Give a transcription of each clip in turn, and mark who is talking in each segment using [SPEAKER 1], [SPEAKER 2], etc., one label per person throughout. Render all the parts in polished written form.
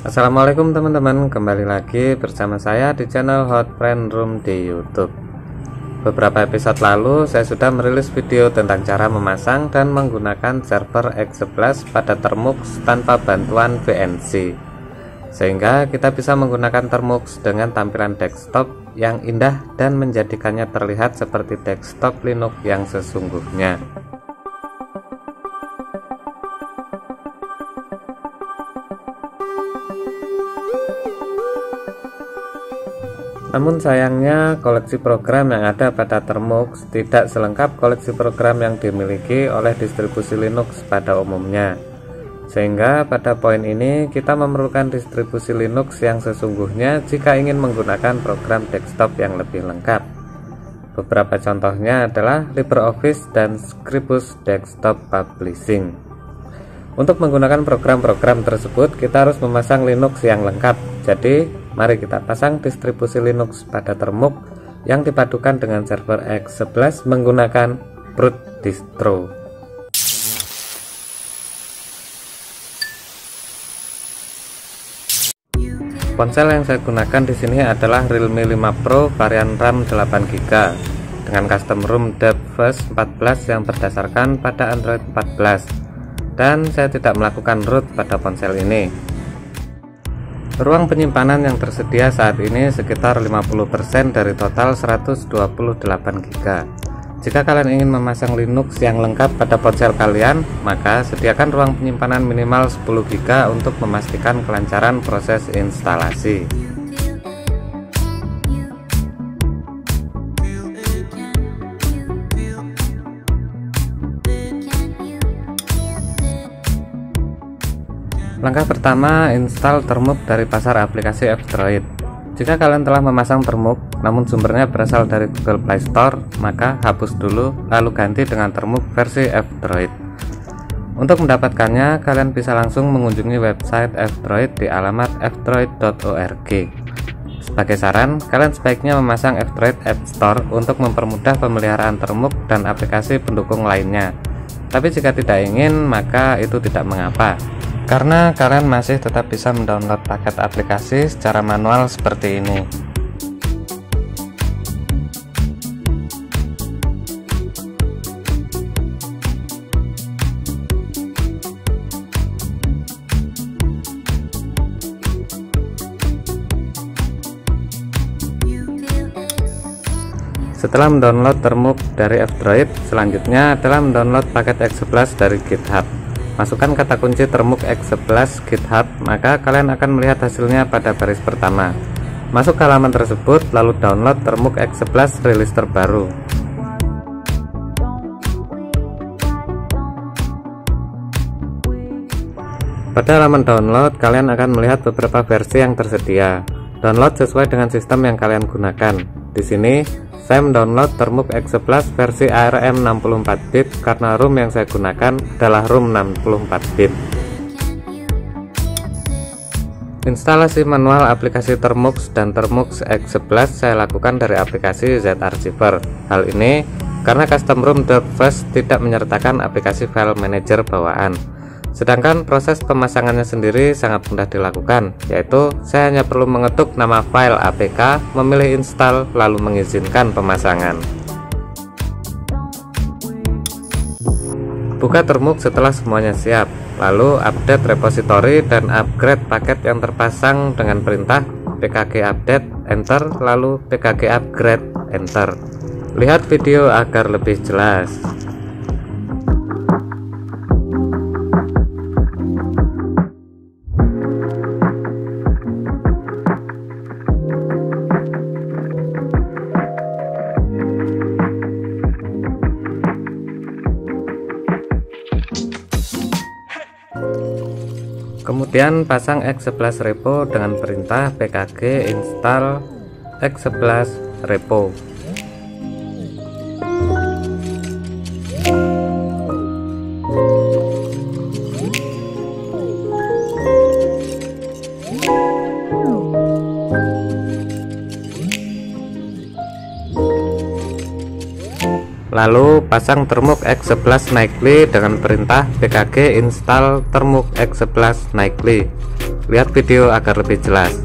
[SPEAKER 1] Assalamualaikum teman-teman, kembali lagi bersama saya di channel Hot Friend Room di YouTube. Beberapa episode lalu saya sudah merilis video tentang cara memasang dan menggunakan server X11 pada Termux tanpa bantuan VNC, sehingga kita bisa menggunakan Termux dengan tampilan desktop yang indah dan menjadikannya terlihat seperti desktop Linux yang sesungguhnya. Namun sayangnya koleksi program yang ada pada Termux tidak selengkap koleksi program yang dimiliki oleh distribusi Linux pada umumnya. Sehingga pada poin ini kita memerlukan distribusi Linux yang sesungguhnya jika ingin menggunakan program desktop yang lebih lengkap. Beberapa contohnya adalah LibreOffice dan Scribus Desktop Publishing. Untuk menggunakan program-program tersebut kita harus memasang Linux yang lengkap. Jadi mari kita pasang distribusi Linux pada Termux yang dipadukan dengan server X11 menggunakan root distro. Ponsel yang saya gunakan di sini adalah Realme 5 Pro varian RAM 8GB dengan custom ROM DepthFast 14 yang berdasarkan pada Android 14. Dan saya tidak melakukan root pada ponsel ini. Ruang penyimpanan yang tersedia saat ini sekitar 50% dari total 128GB. Jika kalian ingin memasang Linux yang lengkap pada ponsel kalian, maka sediakan ruang penyimpanan minimal 10GB untuk memastikan kelancaran proses instalasi. Langkah pertama, install Termux dari pasar aplikasi F-Droid. Jika kalian telah memasang Termux, namun sumbernya berasal dari Google Play Store, maka hapus dulu, lalu ganti dengan Termux versi F-Droid. Untuk mendapatkannya, kalian bisa langsung mengunjungi website F-Droid di alamat fdroid.org. Sebagai saran, kalian sebaiknya memasang F-Droid App Store untuk mempermudah pemeliharaan Termux dan aplikasi pendukung lainnya. Tapi jika tidak ingin, maka itu tidak mengapa, karena kalian masih tetap bisa mendownload paket aplikasi secara manual seperti ini. Setelah mendownload Termux dari F-Droid, selanjutnya adalah mendownload paket X11 dari GitHub. Masukkan kata kunci Termux X11 GitHub, maka kalian akan melihat hasilnya pada baris pertama. Masuk ke halaman tersebut, lalu download Termux X11 rilis terbaru. Pada halaman download, kalian akan melihat beberapa versi yang tersedia. Download sesuai dengan sistem yang kalian gunakan. Di sini saya mendownload Termux X11 versi ARM 64-bit karena ROM yang saya gunakan adalah ROM 64-bit. Instalasi manual aplikasi Termux dan Termux X11 saya lakukan dari aplikasi Z-Archiver. Hal ini karena custom ROM DepthFast tidak menyertakan aplikasi file manager bawaan. Sedangkan proses pemasangannya sendiri sangat mudah dilakukan, yaitu saya hanya perlu mengetuk nama file APK, memilih install, lalu mengizinkan pemasangan. Buka Termux setelah semuanya siap, lalu update repository dan upgrade paket yang terpasang dengan perintah pkg update, enter, lalu pkg upgrade, enter. Lihat video agar lebih jelas. Kemudian pasang X11 repo dengan perintah pkg install X11 repo. Lalu pasang Termux X11 Nightly dengan perintah pkg install Termux X11 Nightly. Lihat video agar lebih jelas.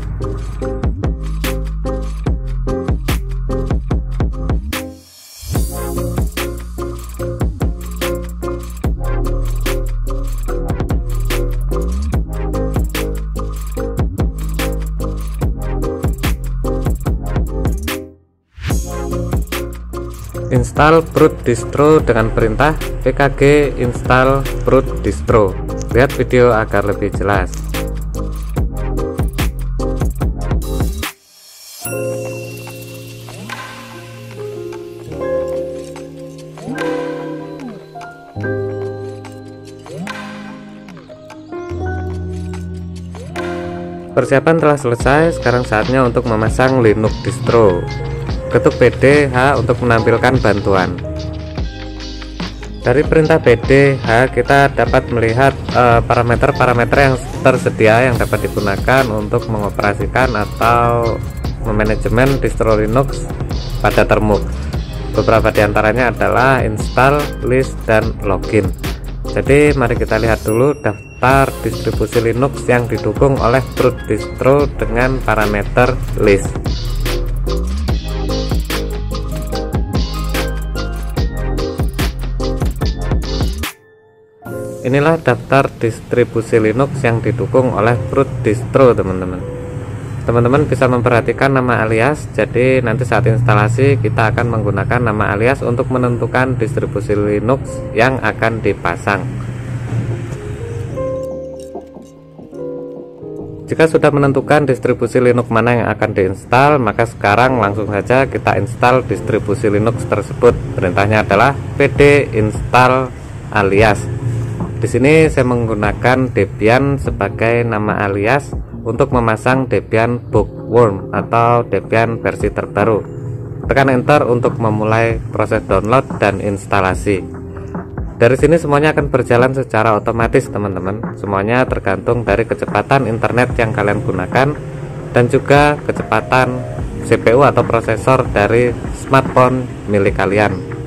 [SPEAKER 1] Install Brute Distro dengan perintah pkg install Brute Distro. Lihat video agar lebih jelas. Persiapan telah selesai, sekarang saatnya untuk memasang Linux distro. Ketuk PD H untuk menampilkan bantuan. Dari perintah PD H kita dapat melihat parameter-parameter yang tersedia yang dapat digunakan untuk mengoperasikan atau memanajemen distro Linux pada Termux. Beberapa diantaranya adalah install, list, dan login. Jadi mari kita lihat dulu daftar distribusi Linux yang didukung oleh Brute Distro dengan parameter list. Inilah daftar distribusi Linux yang didukung oleh Brute Distro, teman-teman. Teman-teman bisa memperhatikan nama alias, jadi nanti saat instalasi kita akan menggunakan nama alias untuk menentukan distribusi Linux yang akan dipasang. Jika sudah menentukan distribusi Linux mana yang akan diinstal, maka sekarang langsung saja kita install distribusi Linux tersebut. Perintahnya adalah pd install alias. Di sini saya menggunakan Debian sebagai nama alias untuk memasang Debian Bookworm atau Debian versi terbaru. Tekan enter untuk memulai proses download dan instalasi. Dari sini semuanya akan berjalan secara otomatis, teman-teman. Semuanya tergantung dari kecepatan internet yang kalian gunakan dan juga kecepatan CPU atau prosesor dari smartphone milik kalian.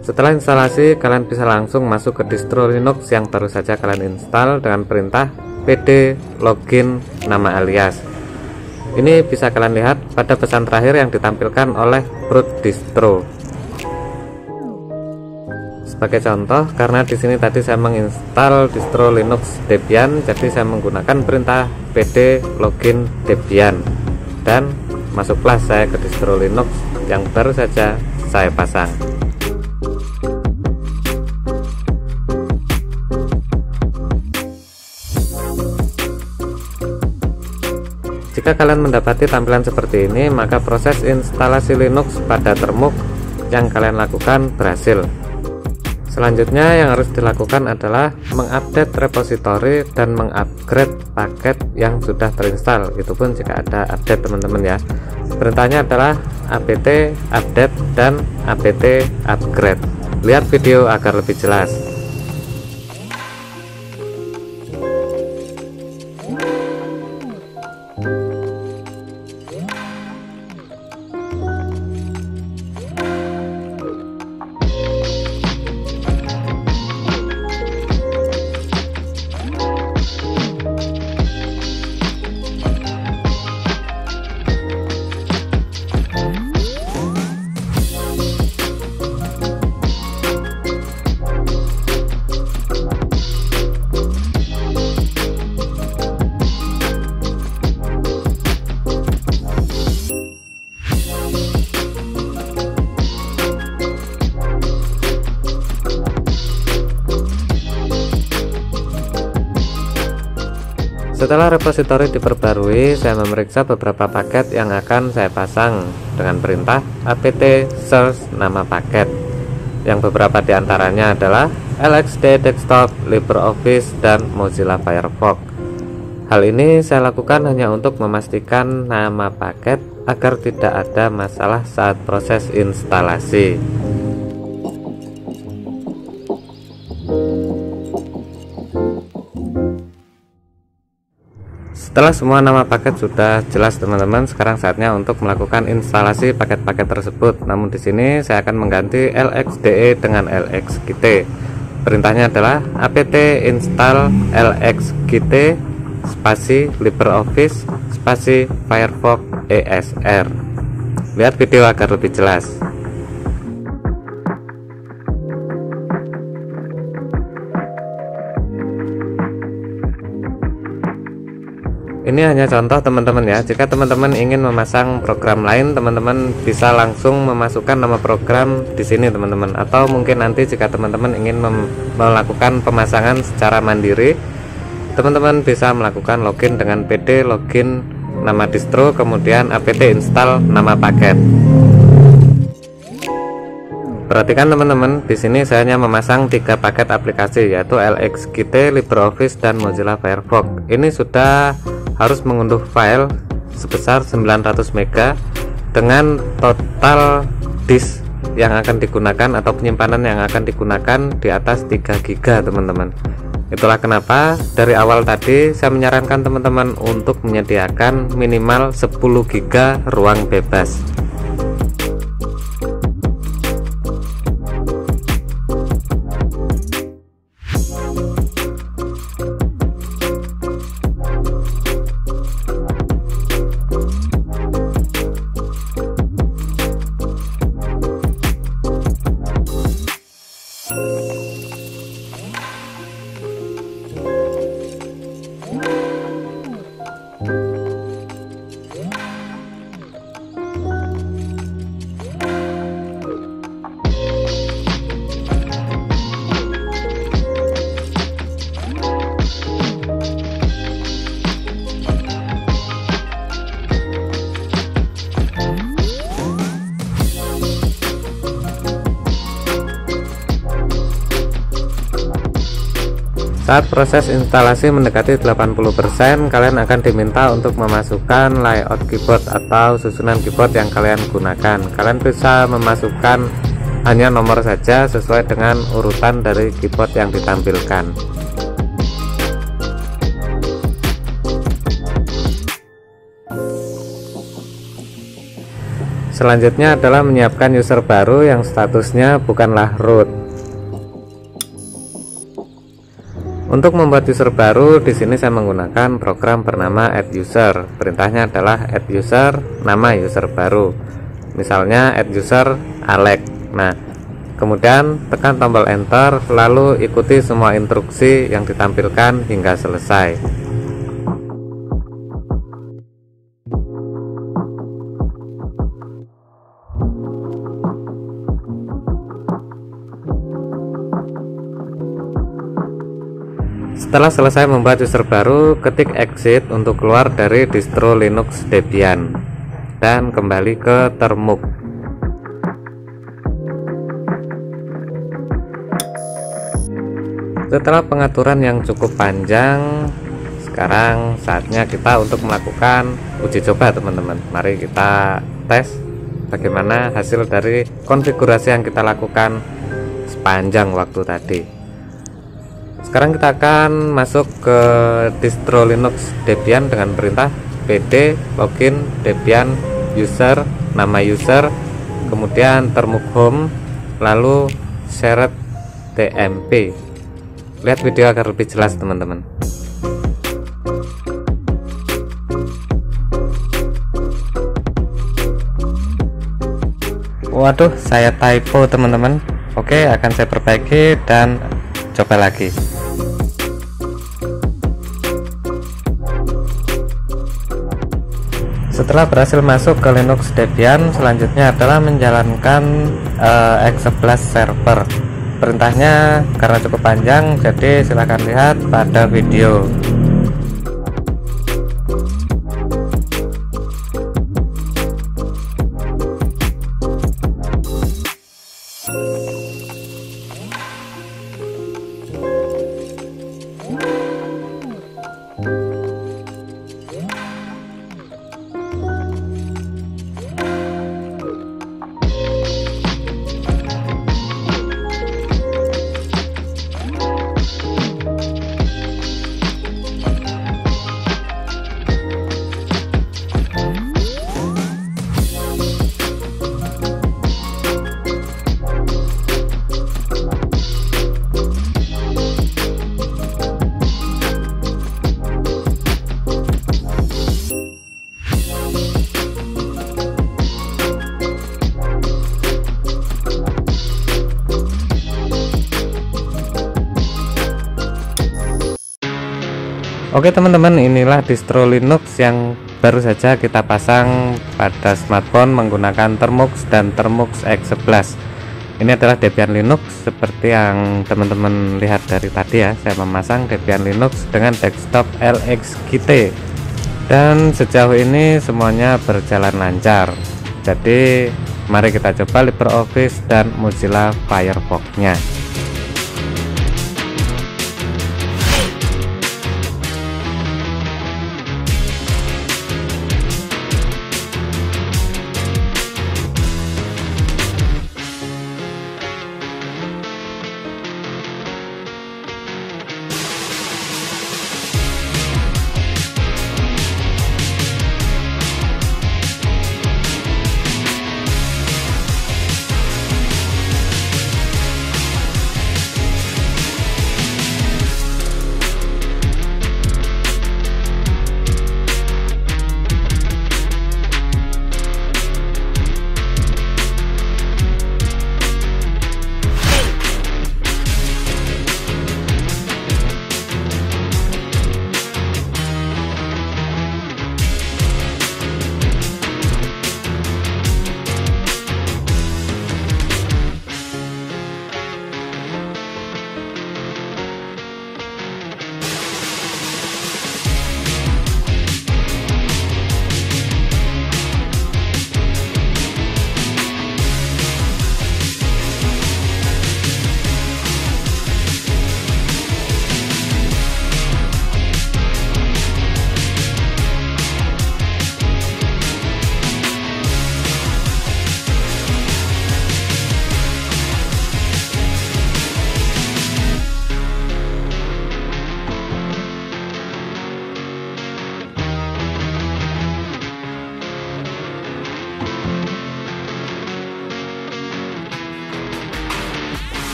[SPEAKER 1] Setelah instalasi, kalian bisa langsung masuk ke distro Linux yang baru saja kalian install dengan perintah pd login nama alias. Ini bisa kalian lihat pada pesan terakhir yang ditampilkan oleh Brute Distro. Sebagai contoh, karena di sini tadi saya menginstal distro Linux Debian, jadi saya menggunakan perintah pd login Debian dan masuklah saya ke distro Linux yang baru saja saya pasang. Jika kalian mendapati tampilan seperti ini, maka proses instalasi Linux pada Termux yang kalian lakukan berhasil. Selanjutnya yang harus dilakukan adalah mengupdate repositori dan mengupgrade paket yang sudah terinstall. Itu pun jika ada update, teman-teman ya. Perintahnya adalah apt update dan apt upgrade. Lihat video agar lebih jelas. Setelah repositori diperbarui, saya memeriksa beberapa paket yang akan saya pasang dengan perintah apt search nama paket, yang beberapa diantaranya adalah LXD Desktop, LibreOffice, dan Mozilla Firefox. Hal ini saya lakukan hanya untuk memastikan nama paket agar tidak ada masalah saat proses instalasi. Setelah semua nama paket sudah jelas teman-teman, sekarang saatnya untuk melakukan instalasi paket-paket tersebut. Namun di sini saya akan mengganti LXDE dengan LXQt. Perintahnya adalah apt install LXQt spasi LibreOffice spasi Firefox ESR. Lihat video agar lebih jelas. Ini hanya contoh teman-teman ya. Jika teman-teman ingin memasang program lain, teman-teman bisa langsung memasukkan nama program di sini teman-teman. Atau mungkin nanti jika teman-teman ingin melakukan pemasangan secara mandiri, teman-teman bisa melakukan login dengan pd login nama distro, kemudian apt install nama paket. Perhatikan teman-teman, di sini saya hanya memasang 3 paket aplikasi, yaitu LXQt, LibreOffice, dan Mozilla Firefox. Ini sudah harus mengunduh file sebesar 900 MB dengan total disk yang akan digunakan atau penyimpanan yang akan digunakan di atas 3 GB teman-teman. Itulah kenapa dari awal tadi saya menyarankan teman-teman untuk menyediakan minimal 10 GB ruang bebas. Saat proses instalasi mendekati 80%, kalian akan diminta untuk memasukkan layout keyboard atau susunan keyboard yang kalian gunakan. Kalian bisa memasukkan hanya nomor saja sesuai dengan urutan dari keyboard yang ditampilkan. Selanjutnya adalah menyiapkan user baru yang statusnya bukanlah root. Untuk membuat user baru, di sini saya menggunakan program bernama add user. Perintahnya adalah add user, nama user baru. Misalnya add user Alex. Nah, kemudian tekan tombol enter, lalu ikuti semua instruksi yang ditampilkan hingga selesai. Setelah selesai membuat user baru, ketik exit untuk keluar dari distro Linux Debian dan kembali ke Termux. Setelah pengaturan yang cukup panjang, sekarang saatnya kita untuk melakukan uji coba teman-teman. Mari kita tes bagaimana hasil dari konfigurasi yang kita lakukan sepanjang waktu tadi. Sekarang kita akan masuk ke distro Linux Debian dengan perintah pd login Debian user, nama user, kemudian termux home, lalu shared tmp. Lihat video agar lebih jelas teman-teman. Waduh, saya typo teman-teman. Oke, akan saya perbaiki dan coba lagi. Setelah berhasil masuk ke Linux Debian, selanjutnya adalah menjalankan X11 server. Perintahnya karena cukup panjang, jadi silahkan lihat pada video. Oke teman-teman, inilah distro Linux yang baru saja kita pasang pada smartphone menggunakan Termux dan Termux X11. Ini adalah Debian Linux seperti yang teman-teman lihat dari tadi ya. Saya memasang Debian Linux dengan desktop LXQt, dan sejauh ini semuanya berjalan lancar. Jadi mari kita coba LibreOffice dan Mozilla Firefox-nya.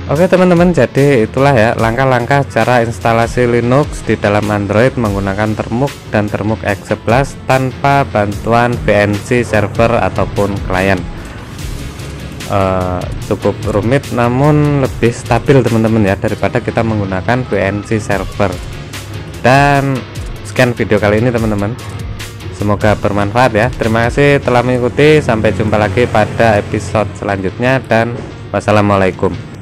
[SPEAKER 1] Oke teman-teman, jadi itulah ya langkah-langkah cara instalasi Linux di dalam Android menggunakan Termux dan Termux X11 tanpa bantuan VNC server ataupun klien. Cukup rumit namun lebih stabil teman-teman ya daripada kita menggunakan VNC server. Dan sekian video kali ini teman-teman, semoga bermanfaat ya. Terima kasih telah mengikuti, sampai jumpa lagi pada episode selanjutnya dan wassalamualaikum.